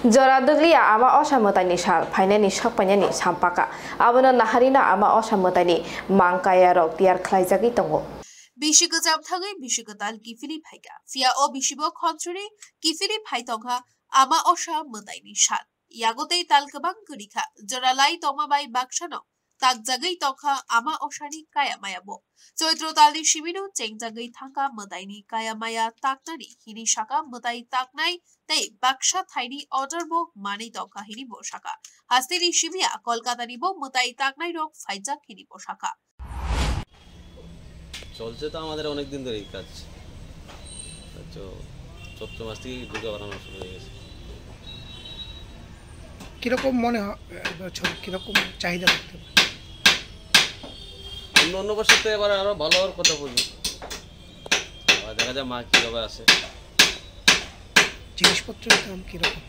Jora duglia ama osamotani sal phainani sakpainani sampaka abono naharina ama osamotani mangkaya rok tiar khlaijagi tongo Bishigazam thangai bishigatal kifili phaiga fia o bishibo khonchuri kifili phaitongha ama osha motaini sal yagotei talkabang kurikha joralai tomabai bakshano takjagai tokha ama oshani kaya mayabo choitrotali shibinu chengjagai thangka motaini kaya maya taknani hini shaka motai taknai tei baksha thaini orderbo mani tokha hini bo shaka hastili shibia kolkata nibo motai taknai rok phaijak hini bo shaka চলছে তো আমাদের অনেক দিন ধরেই কাজ তো চৈত্র মাস থেকে দুর্গা বানানো শুরু হয়ে গেছে কিরকম মনে হয় বছর কিরকম চাহিদা থাকতে পারে অন্য বছর তো এবার আরো ভালো হওয়ার কথা বলবো আর দেখা যায় মা কিভাবে আসে জিনিসপত্রের দাম কিরকম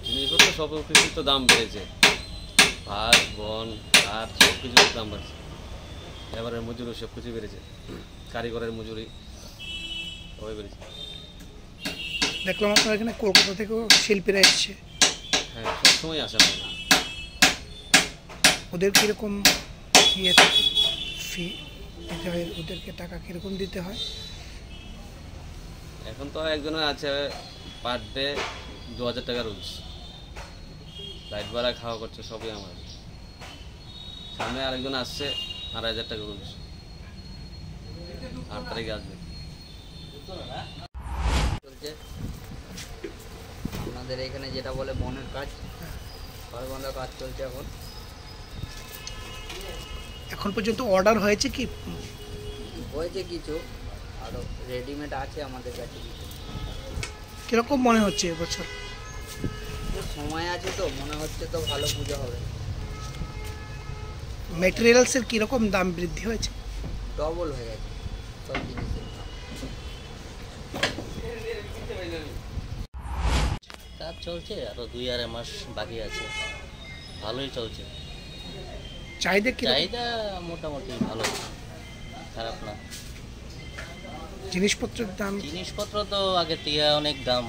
জিনিসপত্র সব কিছুর তো দাম বেড়েছে ভাত বন আর সব কিছুর দাম বাড়ছে এবারের মজুরি সব কিছু বেড়েছে কারিগরের মজুরি সবাই বেড়েছে দেখলাম আপনার এখানে কলকাতা থেকেও শিল্পীরা এসছে হ্যাঁ সবসময় আসে না ওদের কীরকম ফি দিতে হয় ওদেরকে টাকা কীরকম দিতে হয় এখন তো একজনের আছে পার ডে 2000 টাকা রোজ লাইট ভাড়া খাওয়া করছে সবই আমার সামনে আরেকজন আসছে 2500 টাকা রোজ 8 তারিখে আসবে চলছে আমাদের এখানে যেটা বলে বনের কাজ ঘরবাঁধা কাজ চলছে এখন পর্যন্ত অর্ডার হয়েছে কি হয়েছে কিছু আরও রেডিমেড আছে আমাদের কাছে কীরকম মনে হচ্ছে এবছর সময় আছে তো মনে হচ্ছে তো ভালো পুজো হবে মেটেরিয়ালসের কীরকম দাম বৃদ্ধি হয়েছে ডবল হয়ে গেছে সব জিনিসের কাজ চলছে আরো 2-2.5 মাস বাকি আছে ভালোই চলছে চাহিদা মোটামুটি ভালো খারাপ না জিনিসপত্র তো আগে থেকে অনেক দাম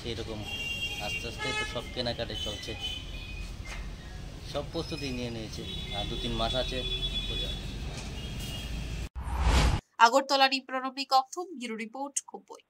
সেরকম আস্তে আস্তে তো সব কেনাকাটি চলছে সব প্রস্তুতি নিয়ে নিয়েছে আর 2-3 মাস আছে আগরতলা প্রণবী কক্ষম ব্যুরো রিপোর্ট খুবই